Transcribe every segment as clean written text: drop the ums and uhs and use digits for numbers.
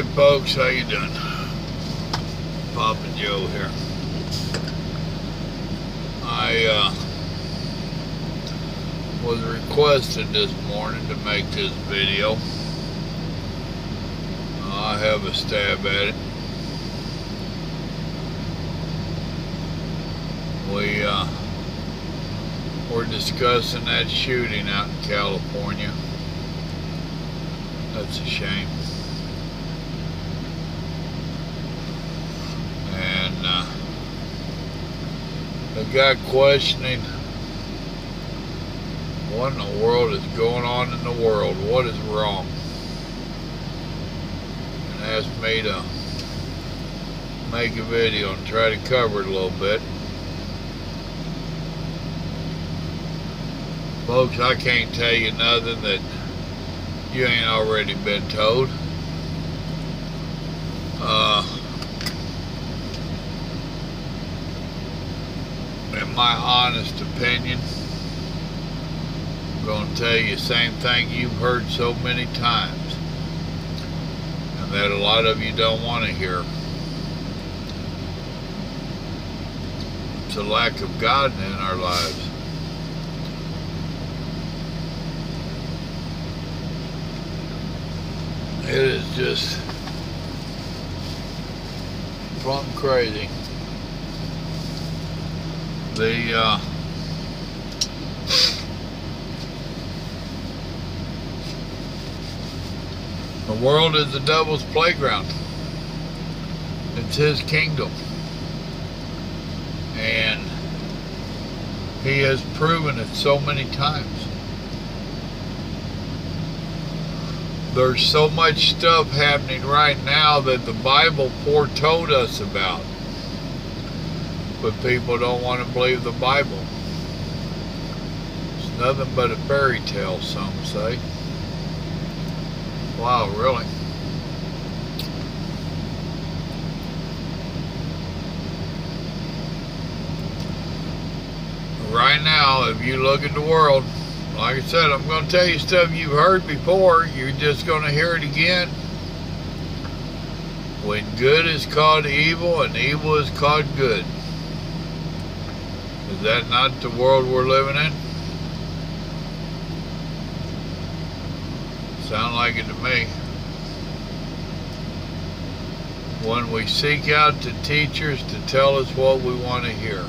Hey folks, how you doing? Papa Joe here. I was requested this morning to make this video. I have a stab at it. We're discussing that shooting out in California. That's a shame. And I got questioning what in the world is going on in the world, what is wrong, and asked me to make a video and try to cover it a little bit. Folks, I can't tell you nothing that you ain't already been told. In my honest opinion, I'm going to tell you the same thing you've heard so many times, and that a lot of you don't want to hear. It's a lack of God in our lives. It is just plumb crazy. The world is the devil's playground. It's his kingdom. And he has proven it so many times. There's so much stuff happening right now that the Bible foretold us about. But people don't want to believe the Bible. It's nothing but a fairy tale, some say. Wow, really? Right now, if you look at the world, like I said, I'm going to tell you stuff you've heard before. You're just going to hear it again. When good is called evil and evil is called good. Is that not the world we're living in? Sound like it to me. When we seek out the teachers to tell us what we want to hear.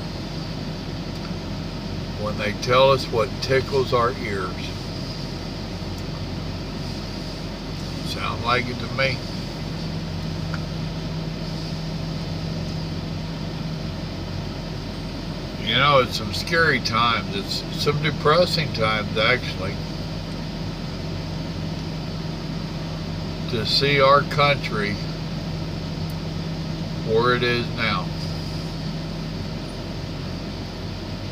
When they tell us what tickles our ears. Sound like it to me. You know, it's some scary times. It's some depressing times, actually. To see our country where it is now.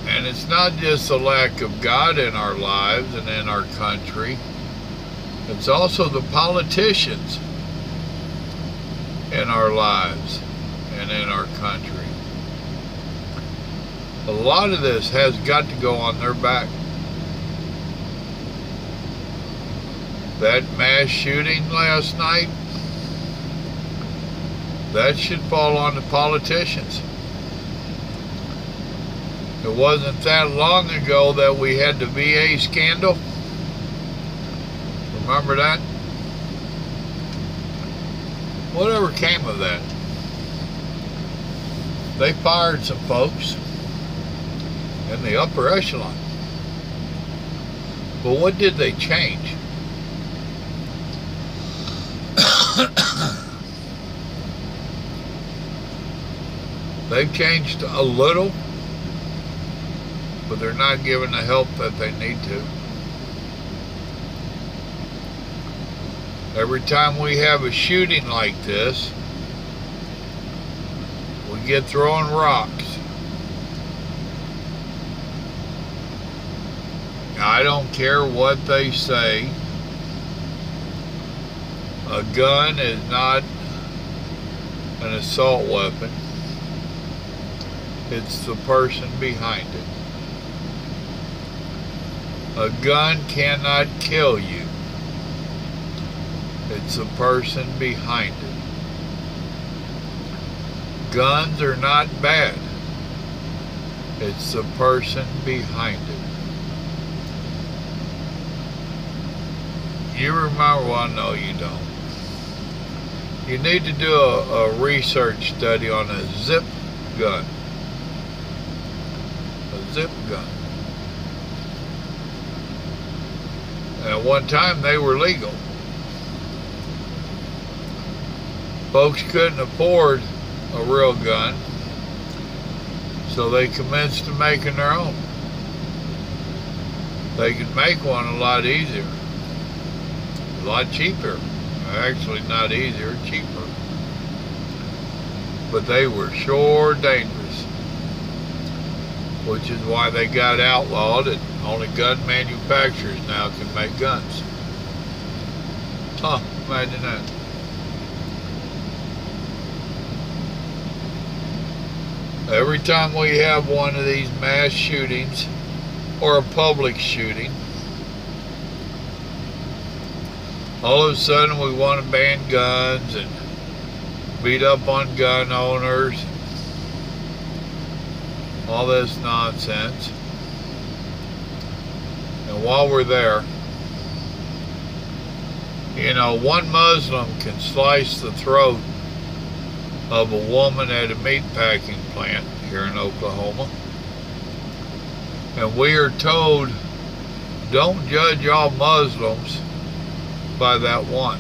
And it's not just the lack of God in our lives and in our country. It's also the politicians in our lives and in our country. A lot of this has got to go on their back. That mass shooting last night, that should fall on the politicians. It wasn't that long ago that we had the VA scandal. Remember that? Whatever came of that? They fired some folks in the upper echelon. But what did they change? They've changed a little, but they're not giving the help that they need to. Every time we have a shooting like this, we get throwing rocks. I don't care what they say. A gun is not an assault weapon. It's the person behind it. A gun cannot kill you. It's the person behind it. Guns are not bad. It's the person behind it. You remember, well, no you don't. You need to do a research study on a zip gun. A zip gun. At one time they were legal. Folks couldn't afford a real gun, so they commenced to making their own. They could make one a lot easier, a lot cheaper. Actually, not easier, cheaper. But they were sure dangerous, which is why they got outlawed, and only gun manufacturers now can make guns. Huh, imagine that. Every time we have one of these mass shootings or a public shooting, all of a sudden we want to ban guns and beat up on gun owners, all this nonsense. And while we're there, you know, one Muslim can slice the throat of a woman at a meat packing plant here in Oklahoma. And we are told, don't judge all Muslims by that one.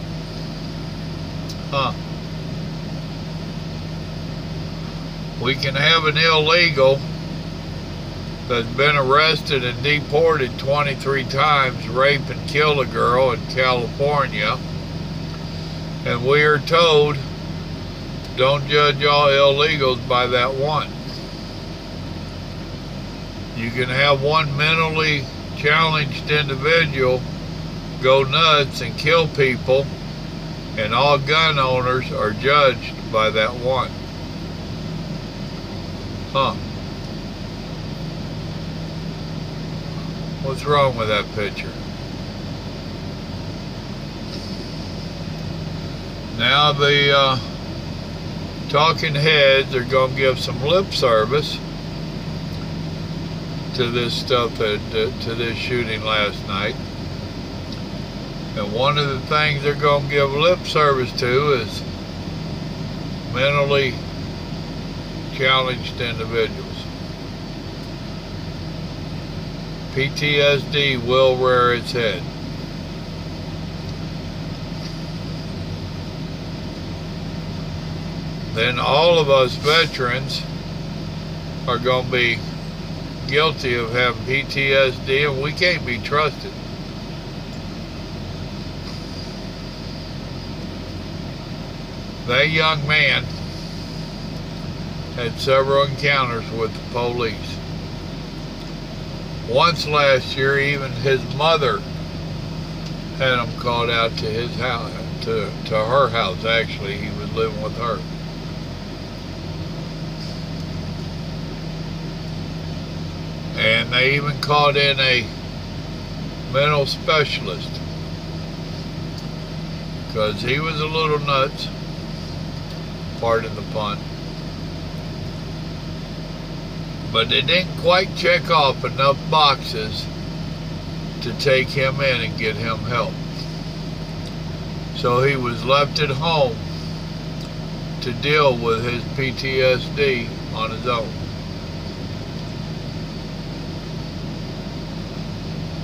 Huh. We can have an illegal that's been arrested and deported 23 times, rape and kill a girl in California, and we are told, don't judge all illegals by that one. You can have one mentally challenged individual go nuts and kill people, and all gun owners are judged by that one. Huh. What's wrong with that picture? Now the talking heads are going to give some lip service to this stuff, to this shooting last night. And one of the things they're going to give lip service to is mentally challenged individuals. PTSD will rear its head. Then all of us veterans are going to be guilty of having PTSD, and we can't be trusted. That young man had several encounters with the police. Once last year, even his mother had him called out to his house, to her house. Actually, he was living with her. And they even called in a mental specialist because he was a little nuts, pardon the pun. But they didn't quite check off enough boxes to take him in and get him help. So he was left at home to deal with his PTSD on his own.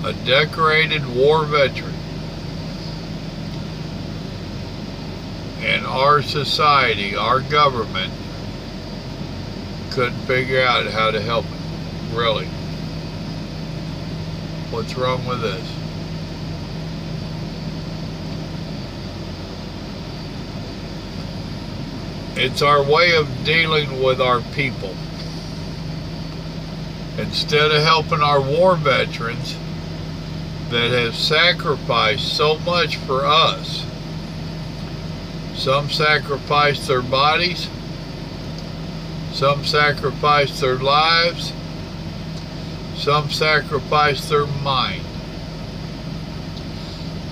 A decorated war veteran. And our society, our government, couldn't figure out how to help him. Really. What's wrong with this? It's our way of dealing with our people. Instead of helping our war veterans that have sacrificed so much for us, some sacrificed their bodies, some sacrificed their lives, some sacrificed their mind.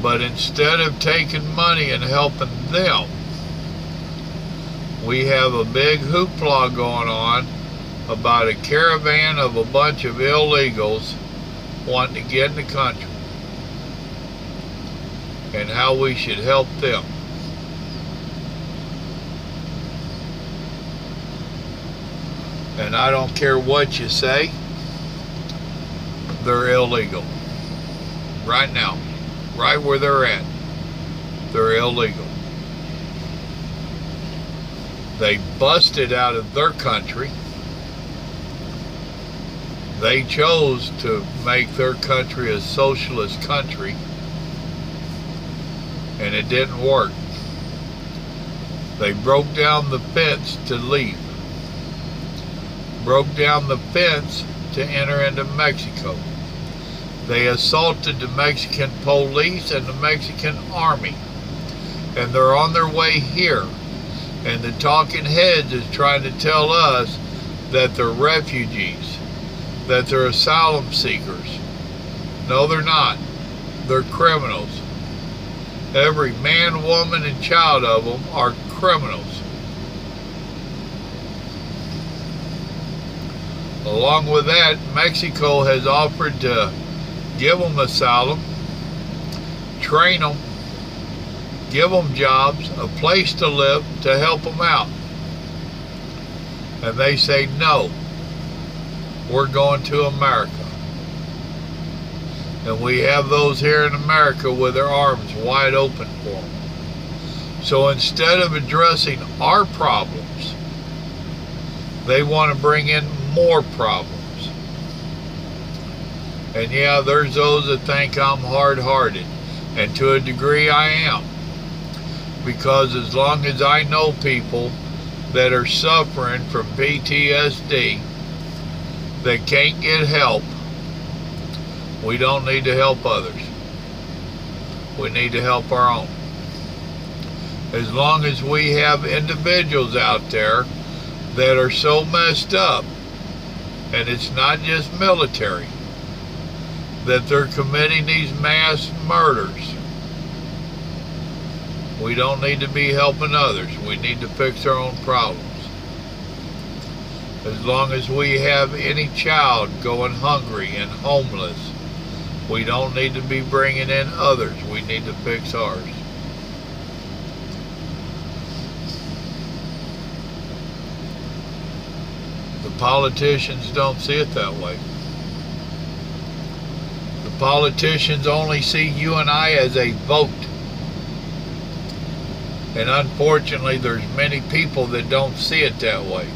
But instead of taking money and helping them, we have a big hoopla going on about a caravan of a bunch of illegals wanting to get in the country and how we should help them. And I don't care what you say, they're illegal. Right now, right where they're at, they're illegal. They busted out of their country. They chose to make their country a socialist country, and it didn't work. They broke down the fence to leave. Broke down the fence to enter into Mexico. They assaulted the Mexican police and the Mexican army, and they're on their way here. And the talking heads is trying to tell us that they're refugees, that they're asylum seekers. No, they're not. They're criminals. Every man, woman, and child of them are criminals. Along with that, Mexico has offered to give them asylum, train them, give them jobs, a place to live, to help them out. And they say, no, we're going to America. And we have those here in America with their arms wide open for them. So instead of addressing our problems, they want to bring in more problems. And yeah, there's those that think I'm hard-hearted, and to a degree I am, because as long as I know people that are suffering from PTSD that can't get help, we don't need to help others. We need to help our own. As long as we have individuals out there that are so messed up, and it's not just military, that they're committing these mass murders, we don't need to be helping others. We need to fix our own problems. As long as we have any child going hungry and homeless, we don't need to be bringing in others. We need to fix ours. The politicians don't see it that way. The politicians only see you and I as a vote. And unfortunately, there's many people that don't see it that way.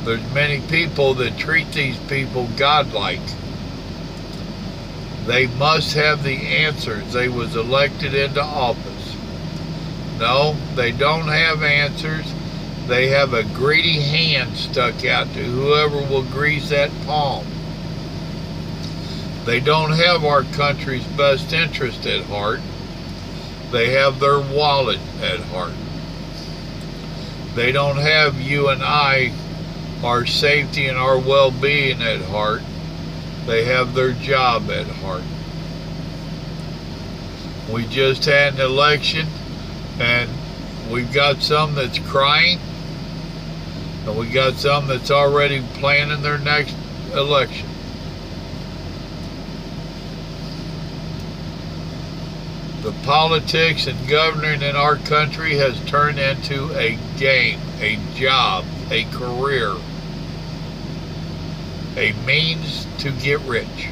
There's many people that treat these people godlike. They must have the answers. They was elected into office. No, they don't have answers. They have a greedy hand stuck out to whoever will grease that palm. They don't have our country's best interest at heart. They have their wallet at heart. They don't have you and I, our safety and our well-being at heart. They have their job at heart. We just had an election, and we've got some that's crying, and we got some that's already planning their next election. The politics and governing in our country has turned into a game, a job, a career, a means to get rich.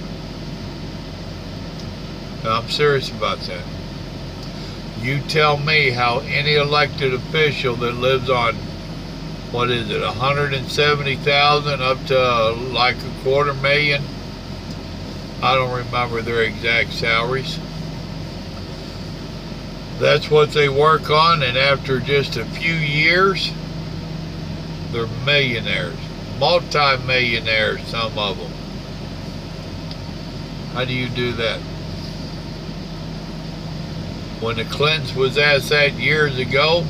Now, I'm serious about that. You tell me how any elected official that lives on, what is it, 170,000 up to like $250,000? I don't remember their exact salaries. That's what they work on, and after just a few years, they're millionaires, multi-millionaires, some of them. How do you do that? When the Clintons was asked that years ago,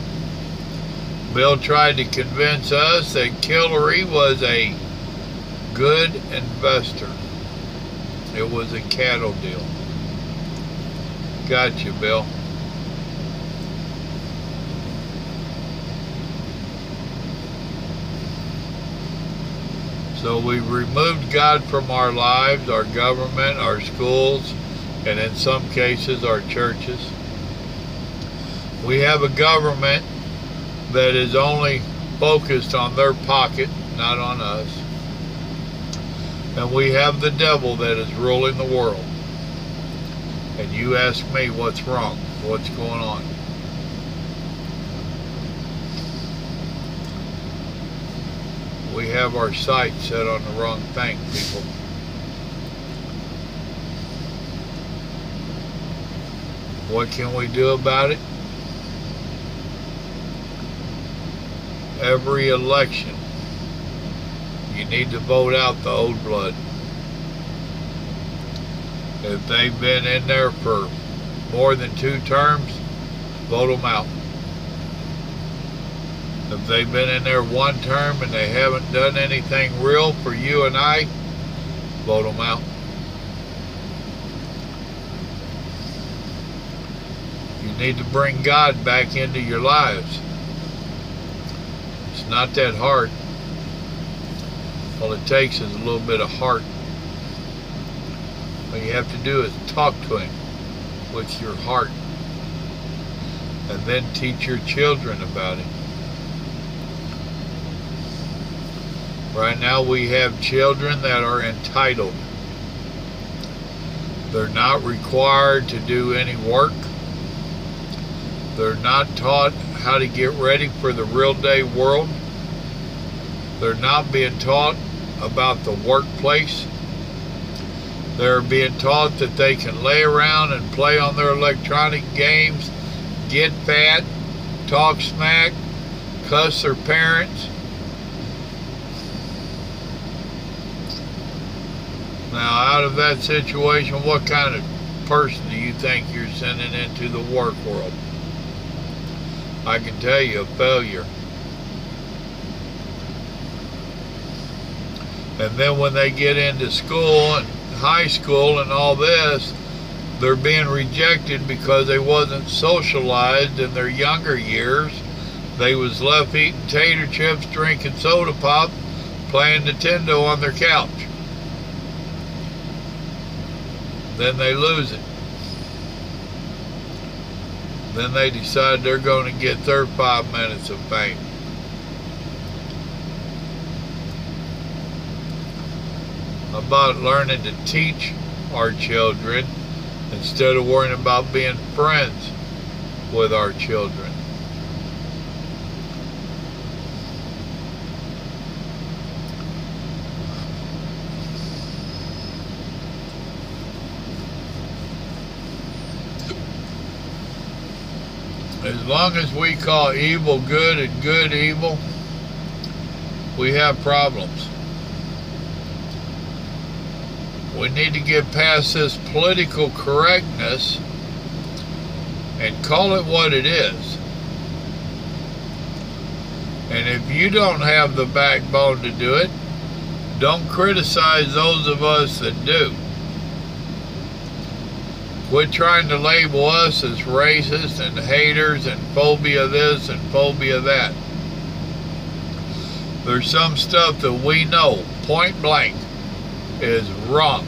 Bill tried to convince us that Hillary was a good investor. It was a cattle deal. Got you, Bill. So we removed God from our lives, our government, our schools, and in some cases our churches. We have a government that is only focused on their pocket, not on us. And we have the devil that is ruling the world. And you ask me what's wrong, what's going on. We have our sights set on the wrong thing, people. What can we do about it? Every election, you need to vote out the old blood. If they've been in there for more than 2 terms, vote them out. If they've been in there 1 term and they haven't done anything real for you and I, vote them out. You need to bring God back into your lives. It's not that hard. All it takes is a little bit of heart. All you have to do is talk to Him with your heart. And then teach your children about Him. Right now we have children that are entitled. They're not required to do any work. They're not taught how to get ready for the real day world. They're not being taught about the workplace. They're being taught that they can lay around and play on their electronic games, get fat, talk smack, cuss their parents. Now, out of that situation, what kind of person do you think you're sending into the work world? I can tell you, a failure. And then when they get into school and high school and all this, they're being rejected because they wasn't socialized in their younger years. They was left eating tater chips, drinking soda pop, playing Nintendo on their couch. Then they lose it. Then they decide they're going to get their 5 minutes of fame. About learning to teach our children instead of worrying about being friends with our children. As long as we call evil good and good evil, we have problems. We need to get past this political correctness and call it what it is. And if you don't have the backbone to do it, don't criticize those of us that do. Quit trying to label us as racist and haters and phobia this and phobia that. There's some stuff that we know, point blank, is wrong.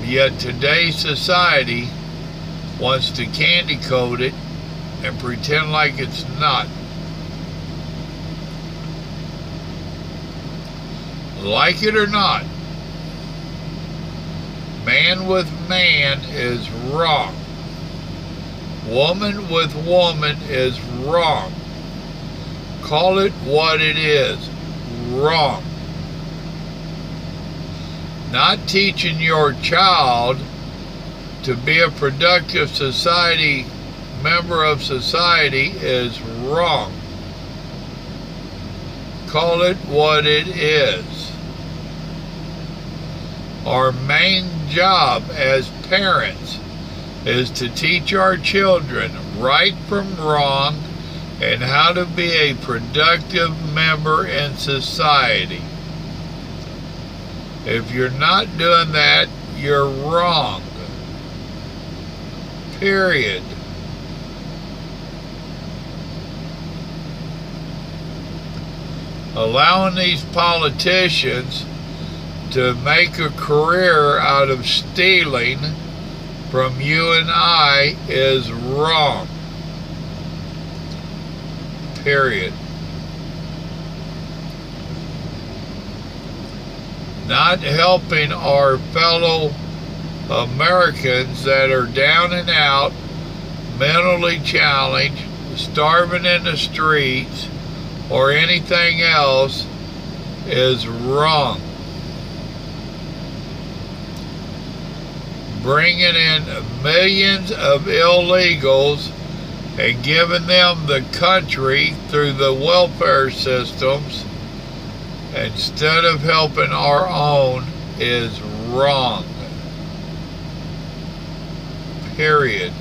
Yet today's society wants to candy coat it and pretend like it's not. Like it or not, man with man is wrong. Woman with woman is wrong. Call it what it is. Wrong. Not teaching your child to be a productive society member of society is wrong. Call it what it is. Our main job as parents is to teach our children right from wrong and how to be a productive member in society. If you're not doing that, you're wrong. Period. Allowing these politicians to make a career out of stealing from you and I is wrong. Period. Not helping our fellow Americans that are down and out, mentally challenged, starving in the streets, or anything else is wrong. Bringing in millions of illegals and giving them the country through the welfare systems instead of helping our own is wrong. Period.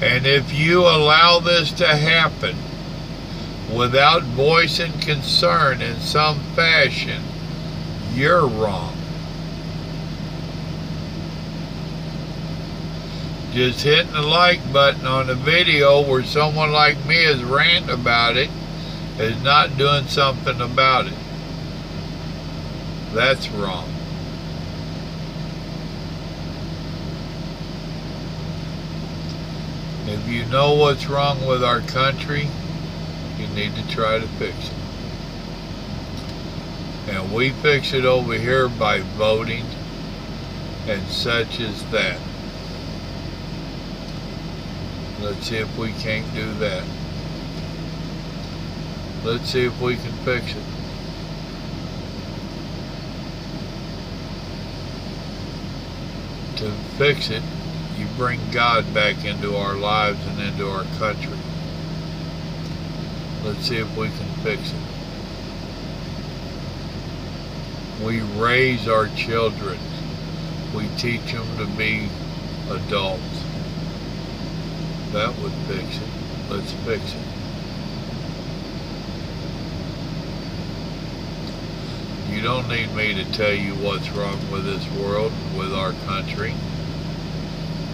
And if you allow this to happen without voicing concern in some fashion, you're wrong. Just hitting the like button on a video where someone like me is ranting about it is not doing something about it. That's wrong. If you know what's wrong with our country, you need to try to fix it. And we fix it over here by voting and such as that. Let's see if we can't do that. Let's see if we can fix it. To fix it, you bring God back into our lives and into our country. Let's see if we can fix it. We raise our children. We teach them to be adults. That would fix it. Let's fix it. You don't need me to tell you what's wrong with this world, with our country.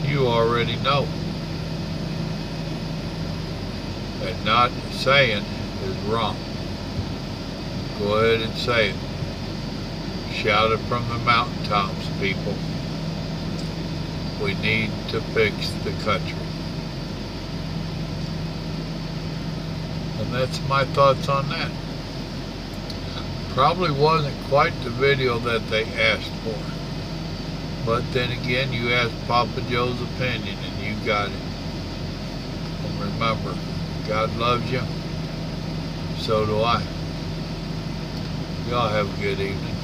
You already know. And not saying is wrong. Go ahead and say it. Shout it from the mountaintops, people. We need to fix the country. And that's my thoughts on that. Probably wasn't quite the video that they asked for. But then again, you asked Papa Joe's opinion and you got it. And remember, God loves you. So do I. Y'all have a good evening.